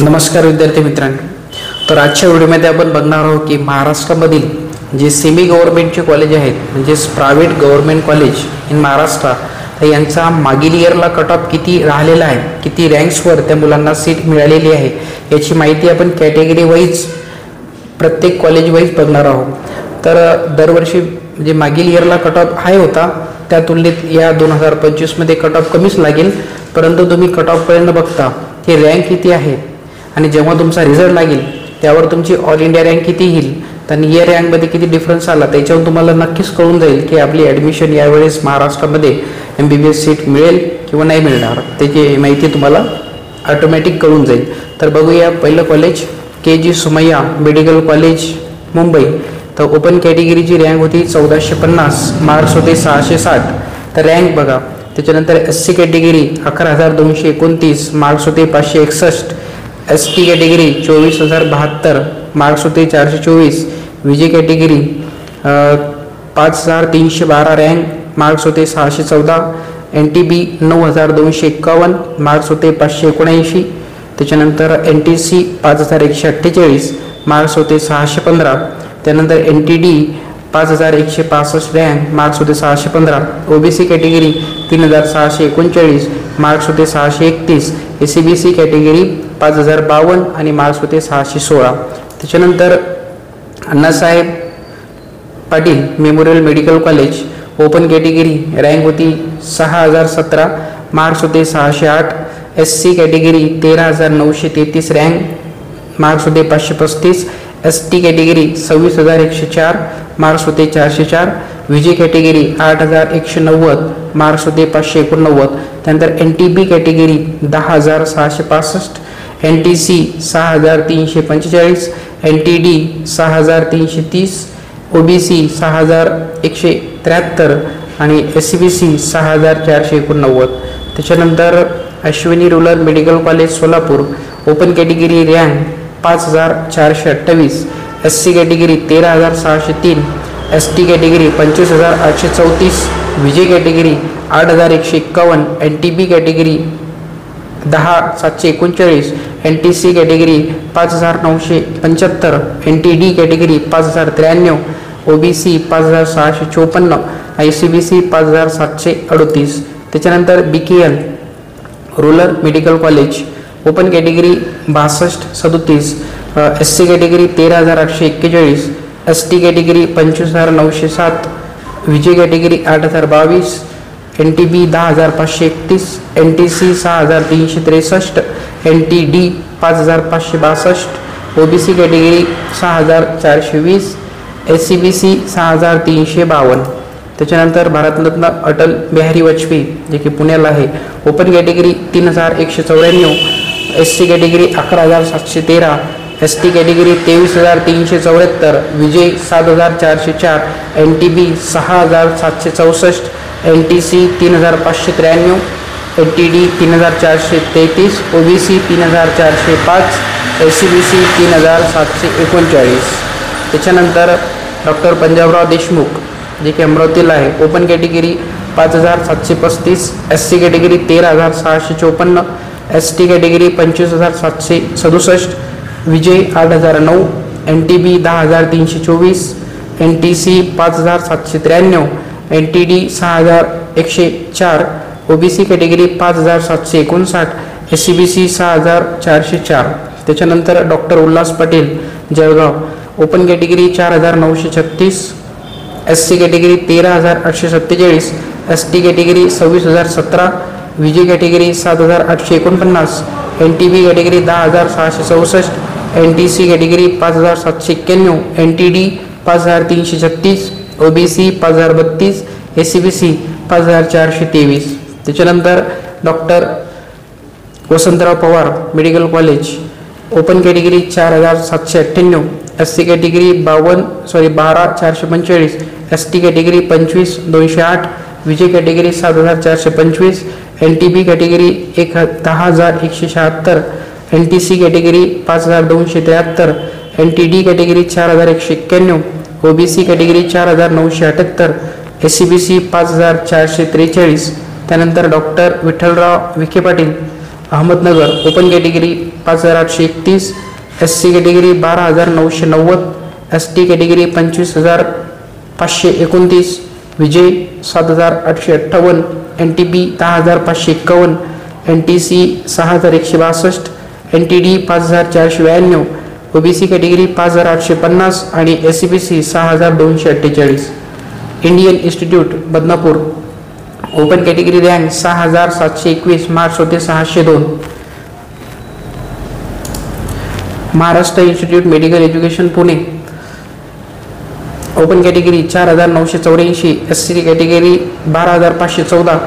नमस्कार विद्यार्थी मित्रांनो. तर आजच्या व्हिडिओमध्ये आपण बघणार आहोत की महाराष्ट्रामधील जे सेमी गव्हर्नमेंटचे कॉलेज आहेत म्हणजेच private government college in Maharashtra तर यांचा मागील इयरला कट ऑफ किती राहिलेला आहे, किती रँक्सवर त्या मुलांना सीट मिळालेली आहे याची माहिती आपण कॅटेगरी वाईज प्रत्येक कॉलेज वाईज बघणार आहोत. तर दरवर्षी जे मागील इयरला कट ऑफ हाय होता त्या तुलनेत या 2025मध्ये कट ऑफ कमीच लागेल, परंतु तुम्ही कट ऑफपर्यंत बघता की रँक किती आहे आणि जेव्हा तुमचा रिझल्ट लागेल त्यावर तुमची ऑल इंडिया रँक किती येईल आणि इयर रँकमध्ये किती डिफरन्स आला त्याच्यावर तुम्हाला नक्कीच कळून जाईल की आपली ॲडमिशन यावेळेस महाराष्ट्रामध्ये MBBS सीट मिळेल किंवा नाही मिळणार, त्याची माहिती तुम्हाला ऑटोमॅटिक कळून जाईल. तर बघूया पहिलं college KG Sumaiya medical college Mumbai. तर ओपन कॅटेगरीची रँक होती 1450, मार्क्स होते 660. तर रँक बघा. त्याच्यानंतर SC कॅटेगरी 11,229, मार्क्स होते 561. ST कॅटेगरी 24,072, मार्क्स होते 424. विजय कॅटेगरी 5,312 रँक, मार्क्स होते 614. NTB 9,251, मार्क्स होते 579. त्याच्यानंतर NTC 5,148, मार्क्स होते 615. त्यानंतर NTD 5,165 रँक, मार्क्स होते 615. OBC कॅटेगरी 3,639, मार्क्स होते 631. SCBC कॅटेगरी 5,052 आणि मार्क्स होते 616. त्याच्यानंतर Annasaheb Patil memorial medical college open category rank होती 6,017, मार्क्स होते 608. SC कॅटेगरी 13,933 रँक, मार्क्स होते 535. ST कॅटेगरी 26,104, मार्क्स होते 404. विजय कॅटेगरी 8,190, मार्क्स होते 589. त्यानंतर NTB category 10,665. NTC 6,345. NTD 6,330. OBC 6,173 आणि SCBC 6,489. त्याच्यानंतर Ashwini rural medical college Solapur open category rank 5,428. SC category 13,603. ST category 25,834. VJ category 8,151. NTB category 10,739. NTC category 5,975. NTD category 5,093. OBC 5,654. ICBC 5,738. त्याच्यानंतर BKL rural medical college open category 62,37. SC category 13,841. ST category 25,907. VJ category 8,022. NTB 10,531. NTC 6,363. NTD 5,562. OBC category 6,420. SCBC 6,352. त्याच्यानंतर भारतरत्न अटल बिहारी वाजपेयी जे की पुण्याला आहे open category 3,194. SC category 11,713. ST category 23,374. विजय 7,404. NTB 6,764. NTC 3,593. NTD 3,433. OBC 3,405. SCBC 3,739. त्याच्यानंतर doctor Panjabrao Deshmukh जे की अमरावतीला आहे open category 5,735. SC category 13,654. ST category 25,767. VJ 8,009. NTB 10,324. NTC 5,793. NTD 6,104. OBC category 5,759. SCBC 6,404. त्याच्यानंतर doctor Ulhas Patil Jalgaon open category 4,936. SC category 13,847. ST category 26,017. VJ category 7,849. NTB category 10,664. NTC category 5,791. NTD 5,336. OBC 5,032. SCBC 5,423. त्याच्यानंतर doctor Vasantrao Pawar medical college open category 4,798. SC category 12,445. ST category 25,208. विजय category 7,425. NTB category 10,176. NTC category 5,273. NTD category 4,191. OBC category 4,978. SCBC 5,443. त्यानंतर doctor Vitthalrao Vikhe Patil Ahmednagar open category 5831, SC category 12990, ST category 25529, VJ 7858, NTB 10551, NTC 6162, NTD 5492, OBC category 5850 आणि SCBC 6248. Indian institute Badnapur open category rank 6721, marks होते 602. Maharashtra institute medical education Pune open category 4984, SC category 12514,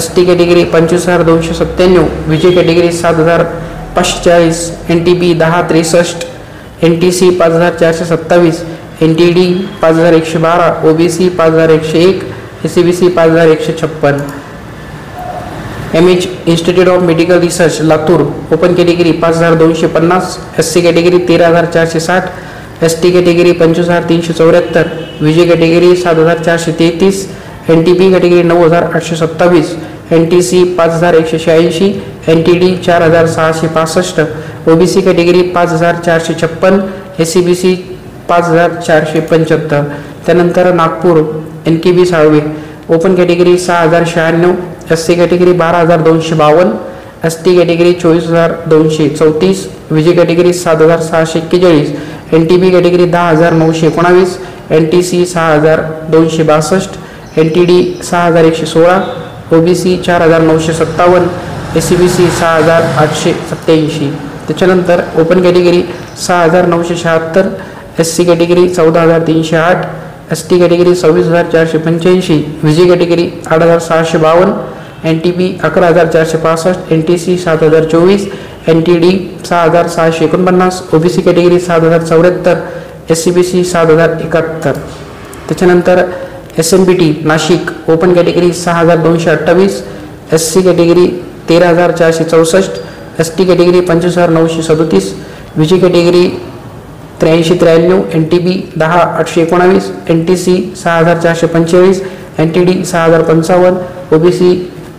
ST category 25297, Vijay category 7540, NTB 1063, NTC 5427, NTD 5112, OBC 5101, SCBC 5156. MH institute of medical research Latur open category 5250, SC category 13460, ST category 25374, Vijay category 7433, NTB category 9827, NTC 5186, NTD 4665, OBC category 5456, SCBC 5475. त्यानंतर Nagpur NKB Salve open category 6096, SC category 12252, ST category 24234, विजय category 7641, NTB category 10919, NTC 6262, NTD 6116, OBC 4957, SCBC 6887. त्याच्यानंतर open category 6976, SC category 14308, ST category 26485, VJ category 8652, NTB 11465, NTC 7024, NTD 6649, OBC category 7074, SCBC 7071. त्याच्यानंतर SMBT Nashik open category 6228, SC category 13464, ST category 25937, VJ category 8393, NTB 10819, NTC 6445, NTD 6055, OBC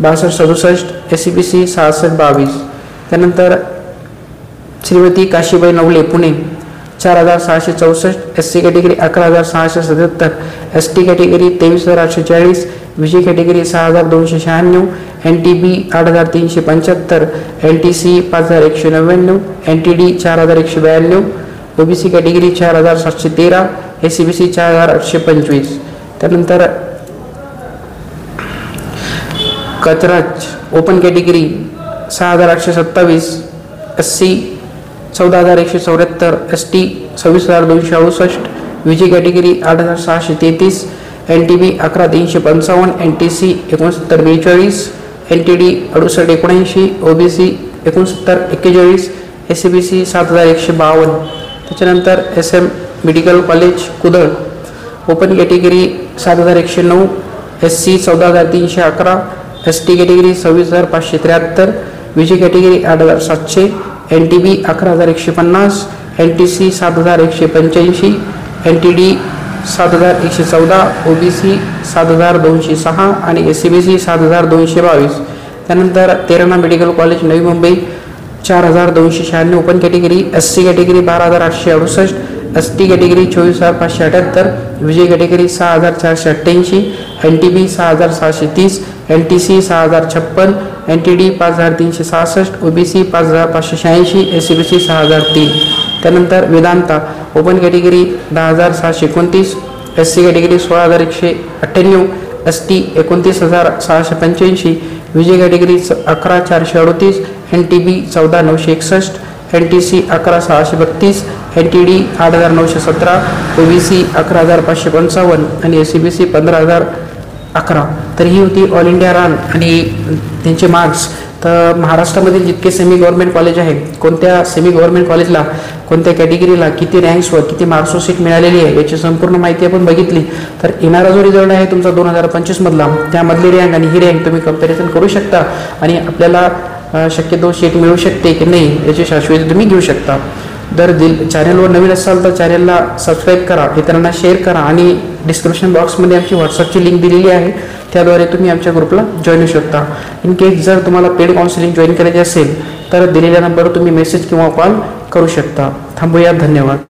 6267, SCBC 6622. त्यानंतर Shrimati Kashibai Navale Pune 4664, SC category 11677, ST category 23840, VJ category 6296, NTB 8375, NTC 5199, NTD 4192, OBC category 4713, SCBC 4825. त्यानंतर कचराज open category 6827, SC 14174, ST 26268, VJ category 8633, NTB 11355, NTC 6942, NTD 6879, OBC 6941, SCBC 7152. त्याच्यानंतर SM medical college कुदळ open category 7109, SC 14311, ST category 26573, विजय category 8700, NTB 11150, NTC 7185, NTD 7114, OBC 7206 आणि SCBC 7222. त्यानंतर Terna medical college Navi Mumbai 4296 open category, SC category 12868, ST category 24578, विजय category 6488, NTB 6730, NTC 6056, NTD 5366, OBC 5586, SCBC 6003. त्यानंतर Vedanta open category 10729, SC category 16198, ST 29685, विजय category 11438, NTB 14961, NTC 11632, NTD 8917, OBC 11555 आणि SCBC 15011. तर ही होती all India run आणि त्यांचे marks. तर महाराष्ट्रामध्ये जितके सेमी गव्हर्नमेंट कॉलेज आहे, कोणत्या सेमी गव्हर्नमेंट कॉलेजला कोणत्या कॅटेगरीला किती रँक्सवर किती मार्क्सवर सीट मिळालेली आहे याची संपूर्ण माहिती आपण बघितली. तर येणारा जो रिझल्ट आहे तुमचा 2025 मधला, त्यामधली रँक आणि ही रँक तुम्ही कंपॅरिझन करू शकता आणि आपल्याला शक्यतो सीट मिळू शकते की नाही याची शाश्वती तुम्ही घेऊ शकता. चॅनलवर नवीन असाल तर चॅनलला सबस्क्राईब करा, इतरांना शेअर करा आणि डिस्क्रिप्शन बॉक्समध्ये आमची व्हॉट्सअपची लिंक दिलेली आहे, त्याद्वारे तुम्ही आमच्या ग्रुपला जॉईन होऊ शकता. इन केस जर तुम्हाला पेड काउन्सिलिंग जॉईन करायचे असेल तर दिलेल्या नंबरवर तुम्ही मेसेज किंवा कॉल करू शकता. थांबूया. धन्यवाद.